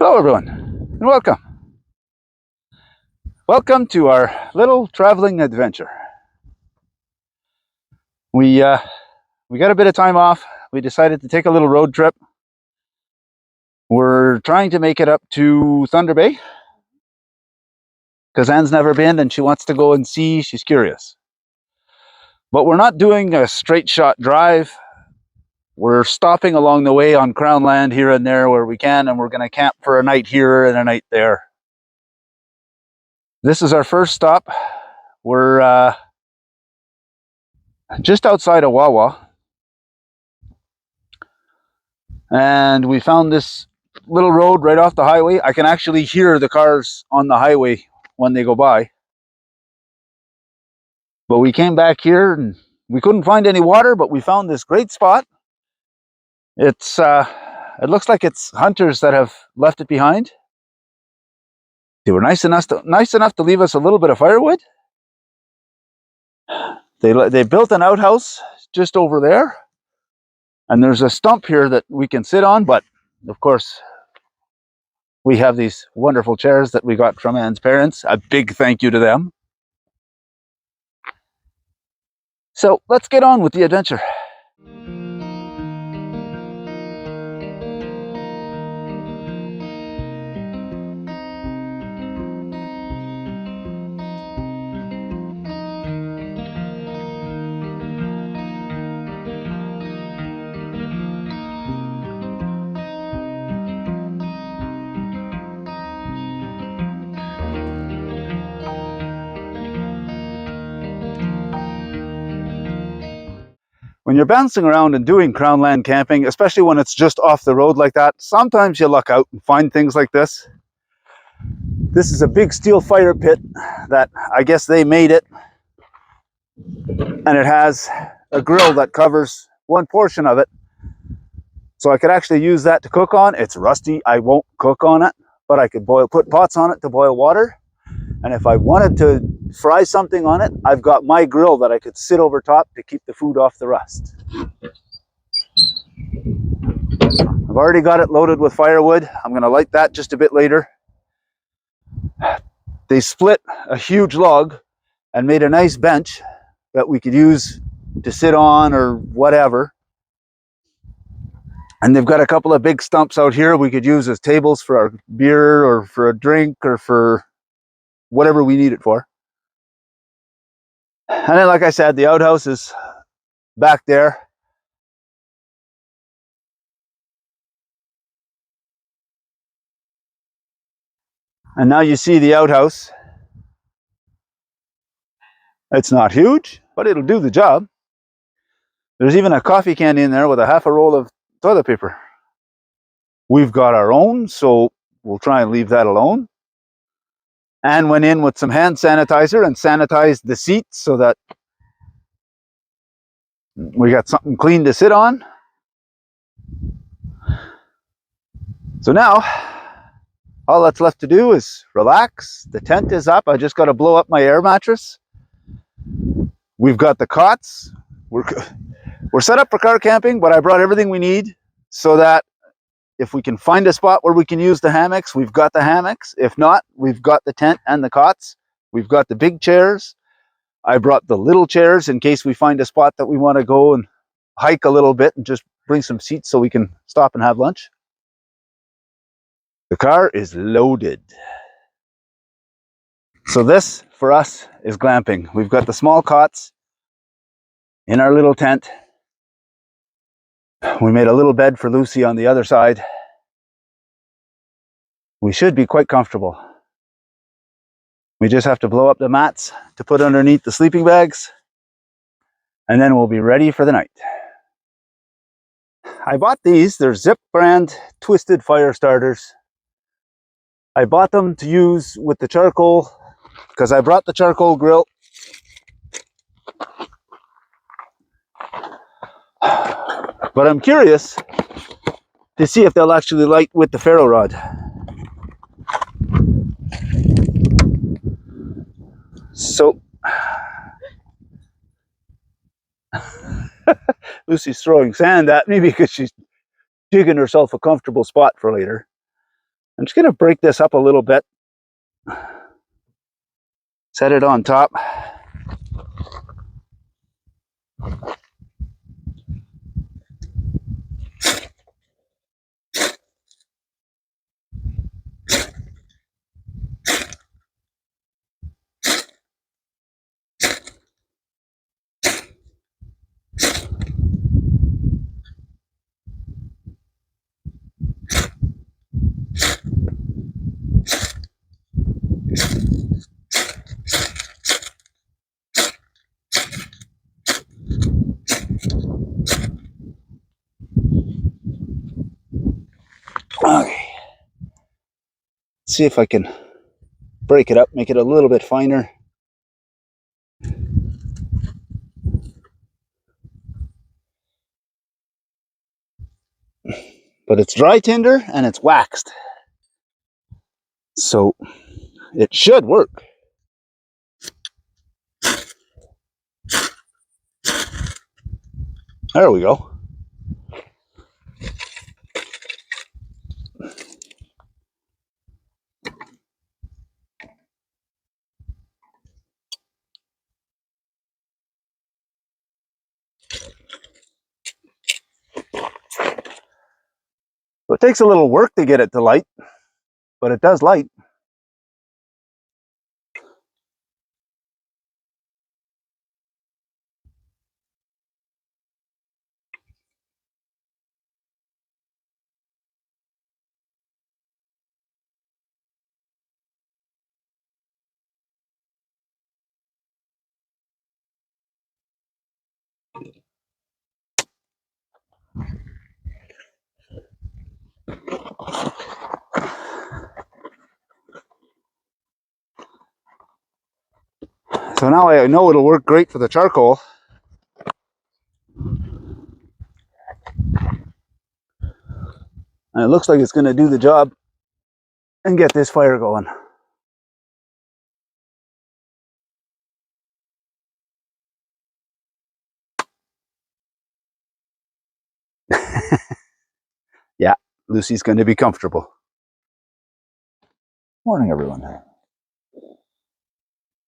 Hello everyone, and welcome. Welcome to our little traveling adventure. We got a bit of time off. We decided to take a little road trip. We're trying to make it up to Thunder Bay because Anne's never been and she wants to go and see. She's curious. But we're not doing a straight shot drive. We're stopping along the way on Crown land here and there where we can, and we're going to camp for a night here and a night there. This is our first stop. We're just outside of Wawa, and we found this little road right off the highway. I can actually hear the cars on the highway when they go by. But we came back here and we couldn't find any water, but we found this great spot. It looks like it's hunters that have left it behind. They were nice enough to leave us a little bit of firewood. They built an outhouse just over there, and there's a stump here that we can sit on, but of course we have these wonderful chairs that we got from Anne's parents. A big thank you to them. So let's get on with the adventure. When you're bouncing around and doing Crown land camping, especially when it's just off the road like that, sometimes you luck out and find things like this. This is a big steel fire pit that I guess they made it, and it has a grill that covers one portion of it. So I could actually use that to cook on. It's rusty, I won't cook on it, but I could put pots on it to boil water. And if I wanted to fry something on it, I've got my grill that I could sit over top to keep the food off the rust. I've already got it loaded with firewood. I'm going to light that just a bit later. They split a huge log and made a nice bench that we could use to sit on or whatever. And they've got a couple of big stumps out here we could use as tables for our beer or for a drink or for whatever we need it for. And then, like I said, the outhouse is back there. And now you see the outhouse. It's not huge, but it'll do the job. There's even a coffee can in there with a half a roll of toilet paper. We've got our own, so we'll try and leave that alone. And went in with some hand sanitizer and sanitized the seats so that we got something clean to sit on. So now, all that's left to do is relax. The tent is up. I just got to blow up my air mattress. We've got the cots. We're set up for car camping, but I brought everything we need so that if we can find a spot where we can use the hammocks, we've got the hammocks. If not, we've got the tent and the cots. We've got the big chairs. I brought the little chairs in case we find a spot that we want to go and hike a little bit and just bring some seats so we can stop and have lunch. The car is loaded. So this, for us, is glamping. We've got the small cots in our little tent. We made a little bed for Lucy on the other side. We should be quite comfortable. We just have to blow up the mats to put underneath the sleeping bags, and then we'll be ready for the night. I bought these. They're Zip brand twisted fire starters. I bought them to use with the charcoal because I brought the charcoal grill. But I'm curious to see if they'll actually light with the ferro rod. So Lucy's throwing sand at me because she's digging herself a comfortable spot for later. I'm just going to break this up a little bit. Set it on top. Okay. See if I can break it up, make it a little bit finer. But it's dry tinder and it's waxed, so it should work. There we go. So it takes a little work to get it to light, but it does light. So now I know it'll work great for the charcoal. And it looks like it's going to do the job and get this fire going. Yeah, Lucy's going to be comfortable. Morning, everyone.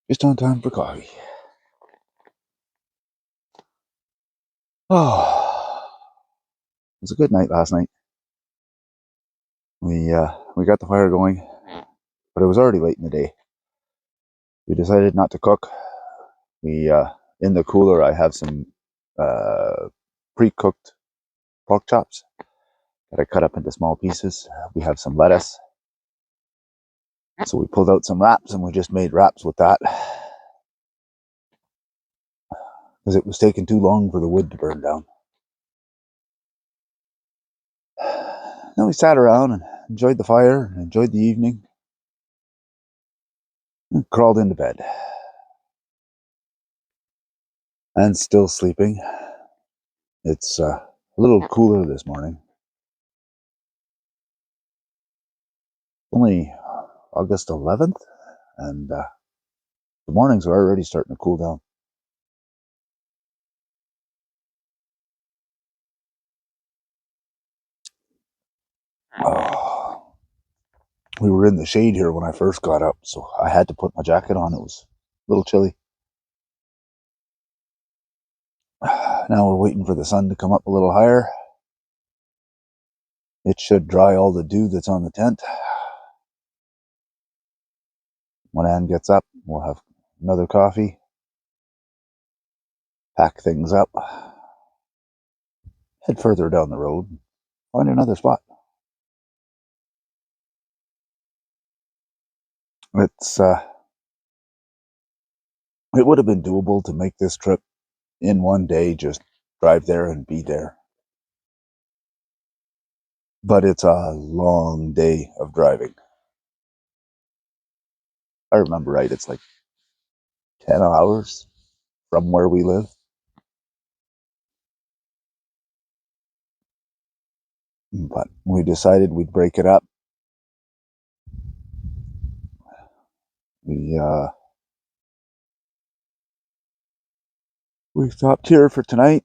Just on time for coffee. Oh, it was a good night last night. We got the fire going, but it was already late in the day. We decided not to cook. We in the cooler I have some pre-cooked pork chops that I cut up into small pieces. We have some lettuce, so we pulled out some wraps and we just made wraps with that because it was taking too long for the wood to burn down. Then we sat around and enjoyed the fire and enjoyed the evening and crawled into bed. And still sleeping. It's a little cooler this morning. Only August 11th, and the mornings are already starting to cool down. Oh, we were in the shade here when I first got up, so I had to put my jacket on. It was a little chilly. Now we're waiting for the sun to come up a little higher. It should dry all the dew that's on the tent. When Ann gets up, we'll have another coffee, pack things up, head further down the road, find another spot. It would have been doable to make this trip in one day, just drive there and be there. But it's a long day of driving. If I remember right, it's like 10 hours from where we live. But we decided we'd break it up. We stopped here for tonight.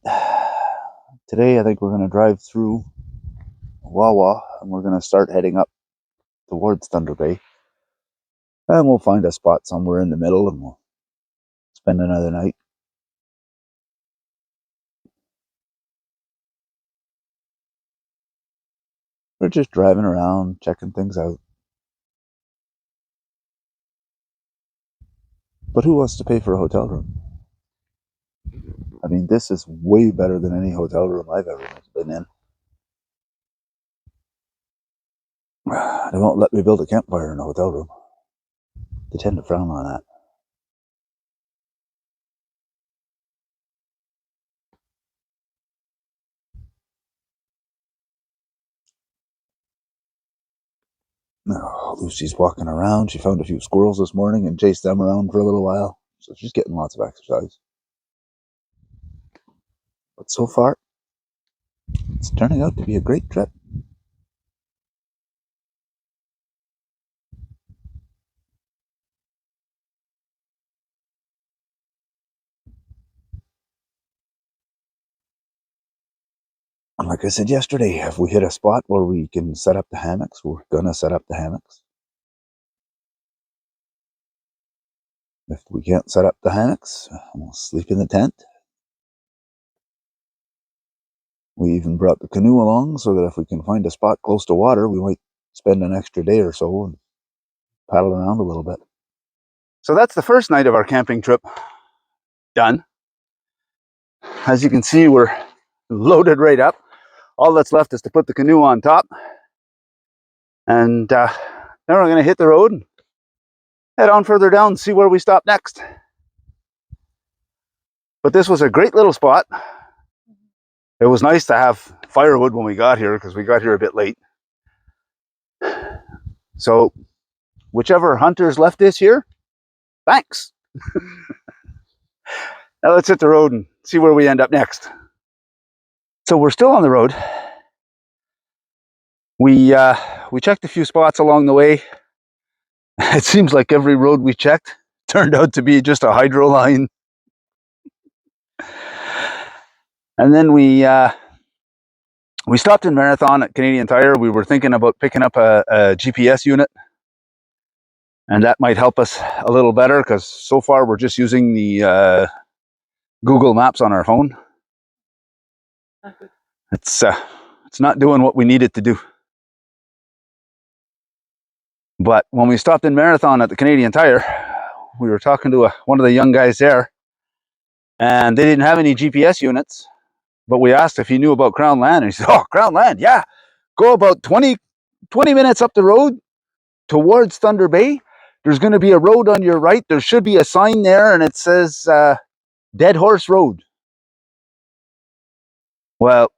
Today I think we're going to drive through Wawa and we're going to start heading up towards Thunder Bay. And we'll find a spot somewhere in the middle and we'll spend another night. We're just driving around, checking things out. But who wants to pay for a hotel room? I mean, this is way better than any hotel room I've ever been in. They won't let me build a campfire in a hotel room. They tend to frown on that. Oh, Lucy's walking around. She found a few squirrels this morning and chased them around for a little while. So she's getting lots of exercise. But so far, it's turning out to be a great trip. And like I said yesterday, if we hit a spot where we can set up the hammocks, we're going to set up the hammocks. If we can't set up the hammocks, we'll sleep in the tent. We even brought the canoe along so that if we can find a spot close to water, we might spend an extra day or so and paddle around a little bit. So that's the first night of our camping trip done. As you can see, we're loaded right up. All that's left is to put the canoe on top. And then we're going to hit the road and head on further down and see where we stop next. But this was a great little spot. It was nice to have firewood when we got here because we got here a bit late. So whichever hunters left this here, thanks. Now let's hit the road and see where we end up next. So we're still on the road. We checked a few spots along the way. It seems like every road we checked turned out to be just a hydro line. And then we stopped in Marathon at Canadian Tire. We were thinking about picking up a GPS unit, and that might help us a little better because so far we're just using the Google Maps on our phone. It's not doing what we need it to do. But when we stopped in Marathon at the Canadian Tire, we were talking to one of the young guys there, and they didn't have any GPS units. But we asked if he knew about Crown Land, and he said, "Oh, Crown Land, yeah. Go about 20 minutes up the road towards Thunder Bay. There's going to be a road on your right. There should be a sign there, and it says Dead Horse Road." Well,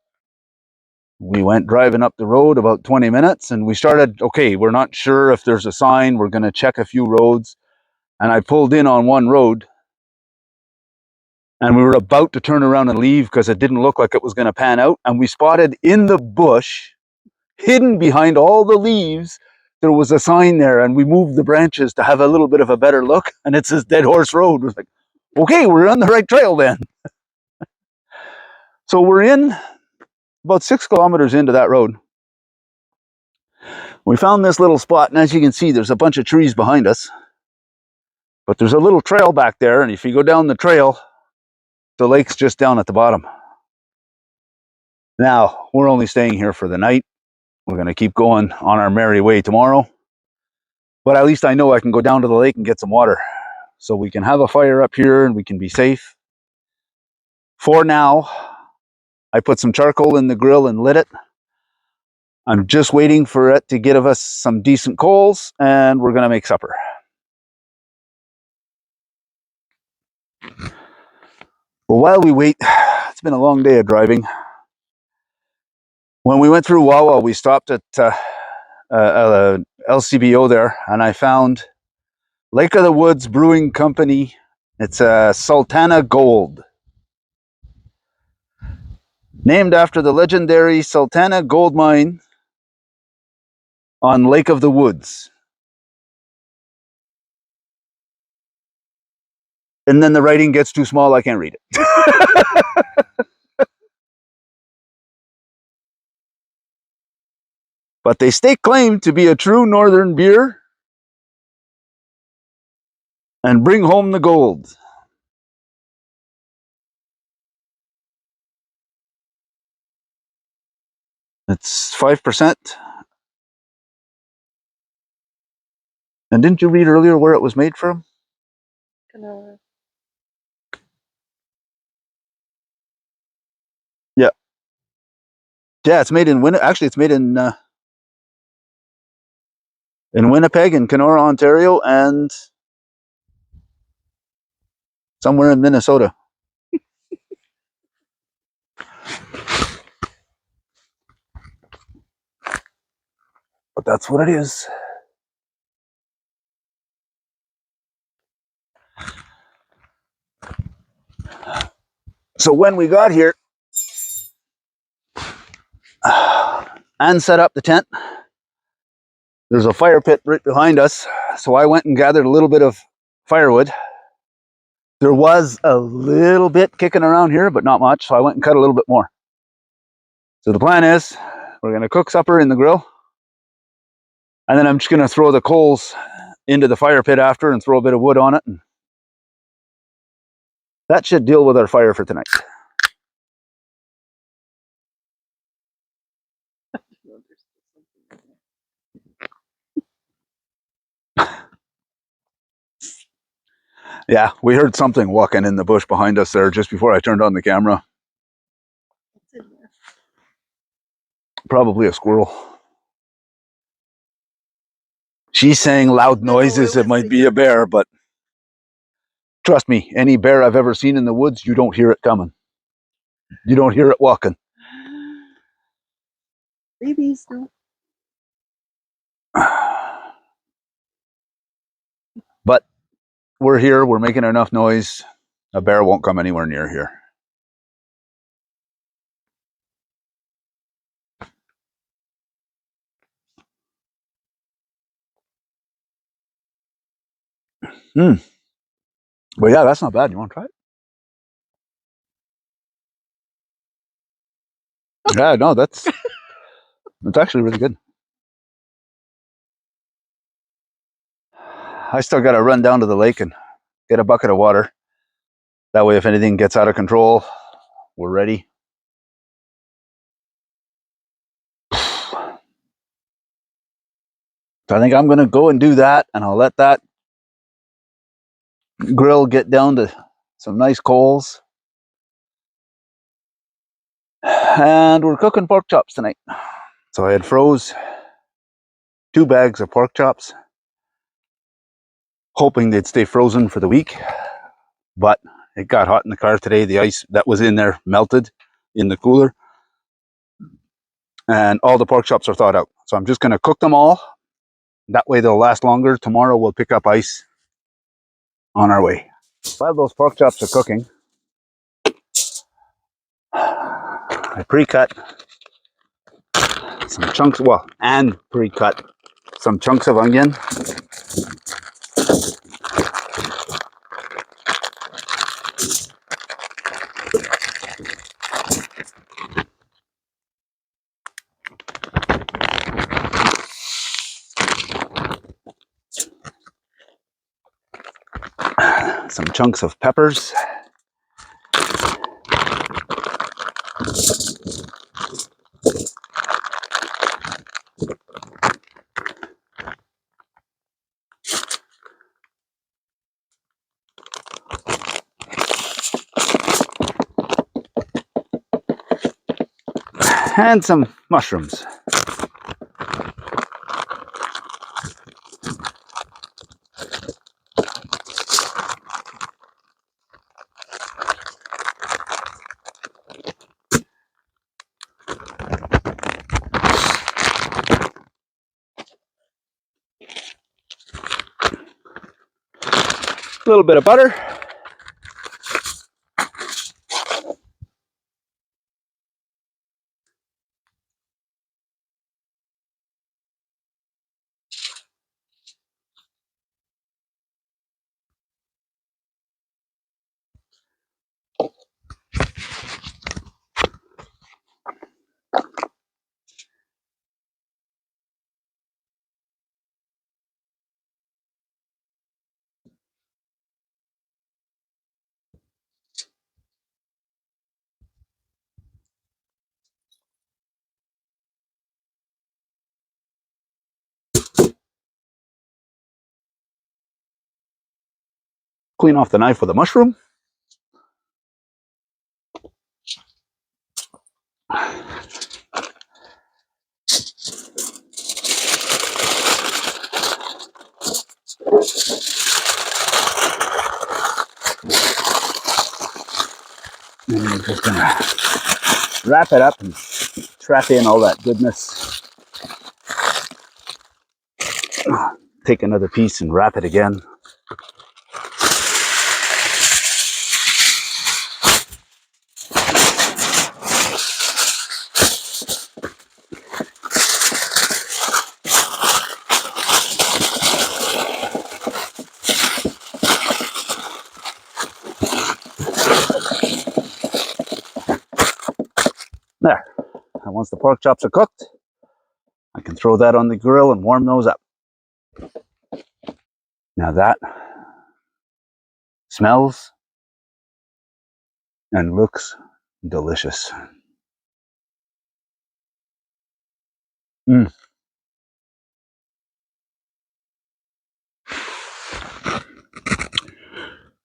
we went driving up the road about 20 minutes, and we started, okay, we're not sure if there's a sign. We're going to check a few roads. And I pulled in on one road, and we were about to turn around and leave because it didn't look like it was going to pan out. And we spotted in the bush, hidden behind all the leaves, there was a sign there, and we moved the branches to have a little bit of a better look, and it says Dead Horse Road. It was like, okay, we're on the right trail then. So we're in about 6 kilometers into that road. We found this little spot, and as you can see, there's a bunch of trees behind us. But there's a little trail back there, and if you go down the trail, the lake's just down at the bottom. Now, we're only staying here for the night. We're going to keep going on our merry way tomorrow. But at least I know I can go down to the lake and get some water. So we can have a fire up here and we can be safe. For now, I put some charcoal in the grill and lit it. I'm just waiting for it to give us some decent coals, and we're going to make supper. Well, while we wait, it's been a long day of driving. When we went through Wawa, we stopped at LCBO there, and I found Lake of the Woods Brewing Company. It's a Sultana Gold, named after the legendary Sultana Gold Mine on Lake of the Woods. And then the writing gets too small, I can't read it. But they stake claim to be a true northern beer and bring home the gold. It's 5%. And didn't you read earlier where it was made from? Yeah. Yeah, it's made in actually it's made in Winnipeg and Kenora, Ontario, and somewhere in Minnesota. But that's what it is. So when we got here and set up the tent, there's a fire pit right behind us. So I went and gathered a little bit of firewood. There was a little bit kicking around here, but not much. So I went and cut a little bit more. So the plan is we're going to cook supper in the grill. And then I'm just going to throw the coals into the fire pit after and throw a bit of wood on it. And that should deal with our fire for tonight. Yeah, we heard something walking in the bush behind us there just before I turned on the camera. Probably a squirrel. She's saying loud noises. It might be a bear, but trust me, any bear I've ever seen in the woods, you don't hear it coming. You don't hear it walking. Babies don't. But we're here. We're making enough noise. A bear won't come anywhere near here. But yeah, that's not bad. You want to try it? Yeah, no, that's actually really good. I still got to run down to the lake and get a bucket of water. That way, if anything gets out of control, we're ready. So I think I'm going to go and do that, and I'll let that grill get down to some nice coals. And we're cooking pork chops tonight. So I had froze 2 bags of pork chops, hoping they'd stay frozen for the week. But it got hot in the car today. The ice that was in there melted in the cooler. And all the pork chops are thawed out. So I'm just going to cook them all. That way they'll last longer. Tomorrow we'll pick up ice on our way. While those pork chops are cooking, I pre-cut some chunks, and pre-cut some chunks of onion. Some chunks of peppers. And some mushrooms. A little bit of butter. Clean off the knife with a mushroom. And we're just gonna wrap it up and trap in all that goodness. Take another piece and wrap it again. There. And once the pork chops are cooked, I can throw that on the grill and warm those up. Now that smells and looks delicious. Mm.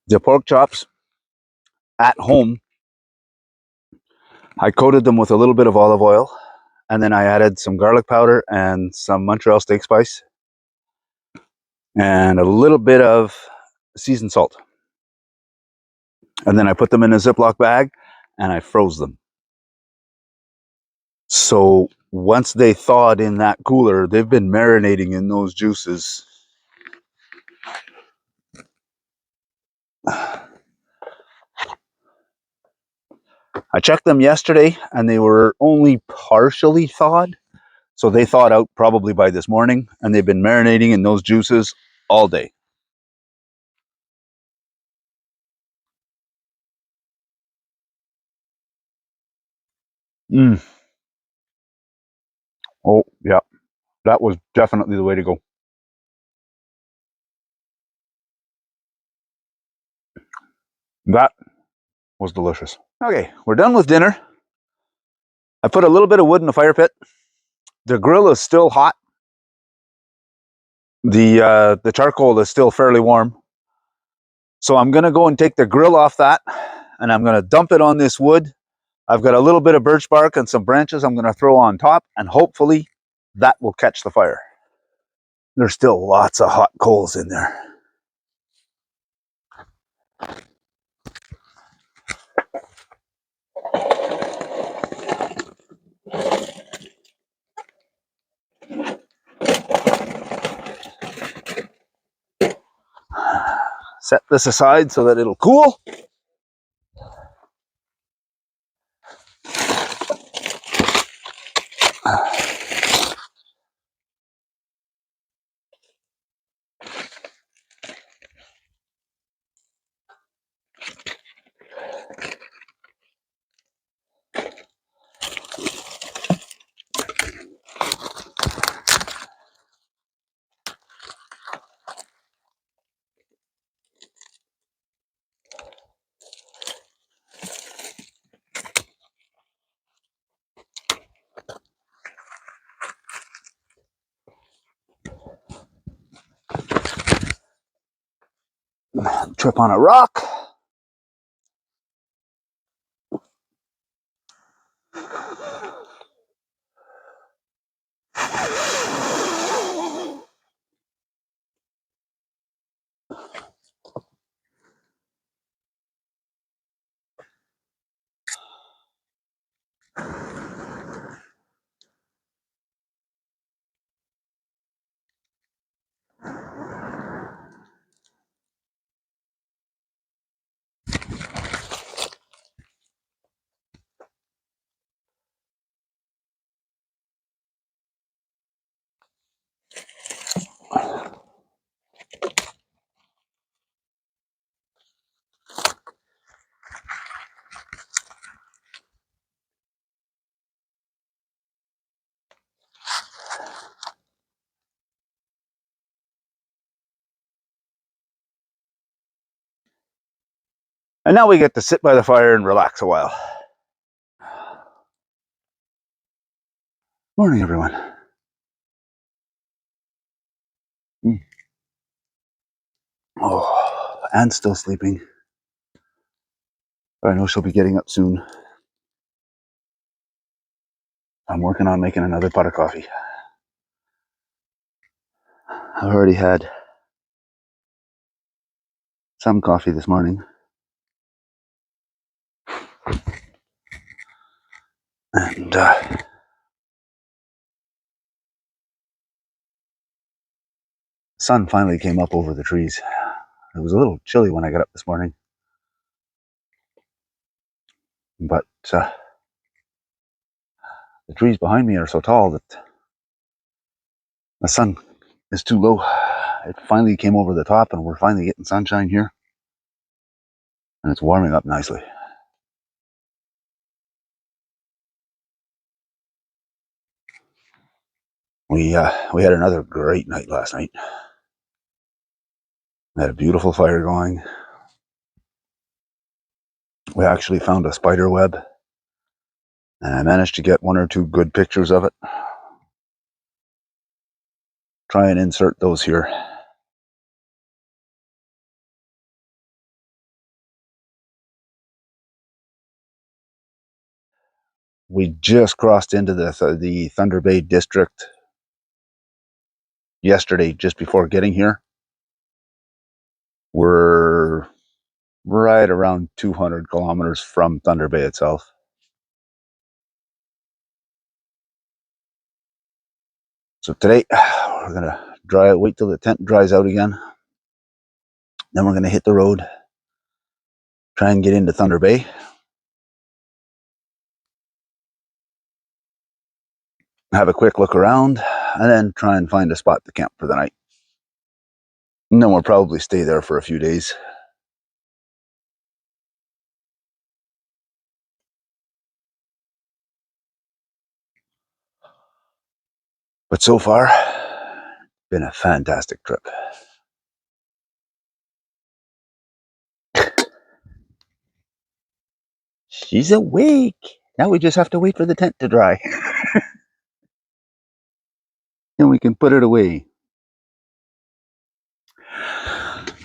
The pork chops at home, I coated them with a little bit of olive oil, and then I added some garlic powder and some Montreal steak spice and a little bit of seasoned salt. And then I put them in a Ziploc bag and I froze them. So once they thawed in that cooler, they've been marinating in those juices. I checked them yesterday and they were only partially thawed. So they thawed out probably by this morning, and they've been marinating in those juices all day. Mm. Oh, yeah. That was definitely the way to go. That was delicious. Okay, we're done with dinner. I put a little bit of wood in the fire pit. The grill is still hot. The charcoal is still fairly warm. So I'm going to go and take the grill off that, and I'm going to dump it on this wood. I've got a little bit of birch bark and some branches I'm going to throw on top, and hopefully that will catch the fire. There's still lots of hot coals in there. Set this aside so that it'll cool. Trip on a rock. And now we get to sit by the fire and relax a while. Morning, everyone. Oh, Anne's still sleeping. But I know she'll be getting up soon. I'm working on making another pot of coffee. I've already had some coffee this morning. And the sun finally came up over the trees. It was a little chilly when I got up this morning. But the trees behind me are so tall that the sun is too low. It finally came over the top and we're finally getting sunshine here. And it's warming up nicely. We had another great night last night. We had a beautiful fire going. We actually found a spider web. And I managed to get one or two good pictures of it. Try and insert those here. We just crossed into the Thunder Bay district yesterday, just before getting here. We're right around 200 kilometers from Thunder Bay itself. So today, we're going to wait till the tent dries out again. Then we're going to hit the road, try and get into Thunder Bay. Have a quick look around, and then try and find a spot to camp for the night. And then we'll probably stay there for a few days. But so far, been a fantastic trip. She's awake. Now we just have to wait for the tent to dry. And we can put it away.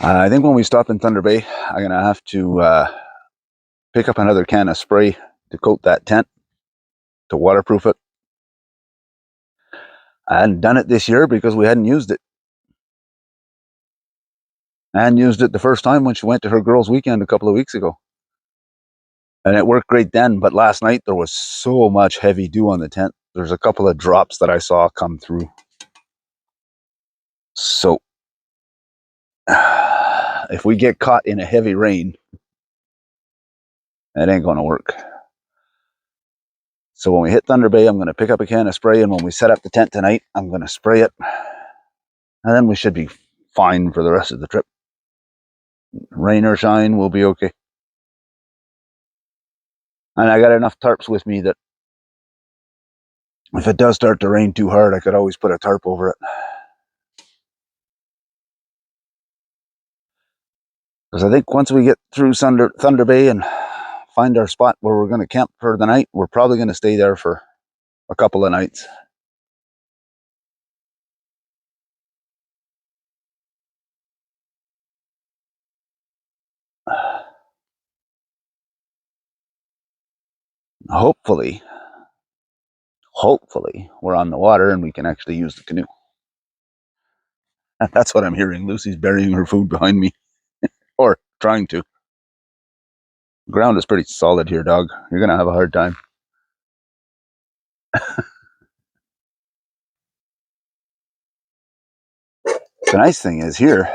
I think when we stop in Thunder Bay, I'm going to have to pick up another can of spray to coat that tent, to waterproof it. I hadn't done it this year because we hadn't used it. Anne used it the first time when she went to her girls' weekend a couple of weeks ago. And it worked great then, but last night there was so much heavy dew on the tent. There's a couple of drops that I saw come through. So, if we get caught in a heavy rain, it ain't going to work. So when we hit Thunder Bay, I'm going to pick up a can of spray, and when we set up the tent tonight, I'm going to spray it. And then we should be fine for the rest of the trip. Rain or shine, we'll be okay. And I got enough tarps with me that if it does start to rain too hard, I could always put a tarp over it. Because I think once we get through Thunder Bay and find our spot where we're going to camp for the night, we're probably going to stay there for a couple of nights. Hopefully, we're on the water and we can actually use the canoe. That's what I'm hearing. Lucy's burying her food behind me, or trying to. The ground is pretty solid here, dog. You're going to have a hard time. The nice thing is here,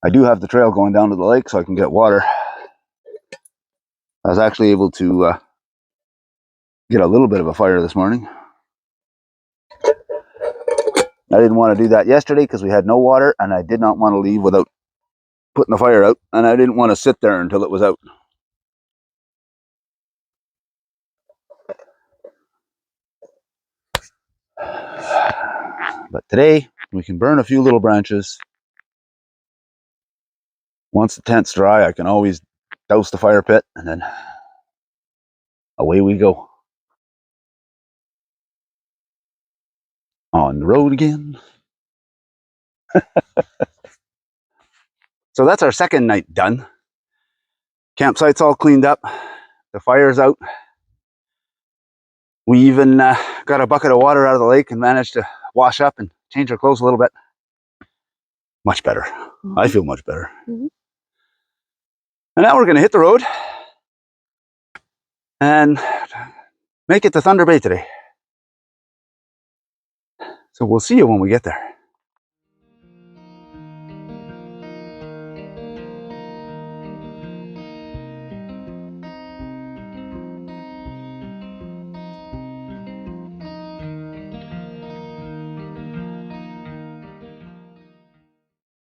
I do have the trail going down to the lake so I can get water. I was actually able to get a little bit of a fire this morning. I didn't want to do that yesterday because we had no water, and I did not want to leave without putting the fire out, and I didn't want to sit there until it was out. But today, we can burn a few little branches. Once the tent's dry, I can always douse the fire pit, and then away we go. On the road again. So that's our second night done. Campsite's all cleaned up. The fire's out. We even got a bucket of water out of the lake and managed to wash up and change our clothes a little bit. Much better. Mm-hmm. I feel much better. Mm-hmm. And now we're going to hit the road and make it to Thunder Bay today. So we'll see you when we get there.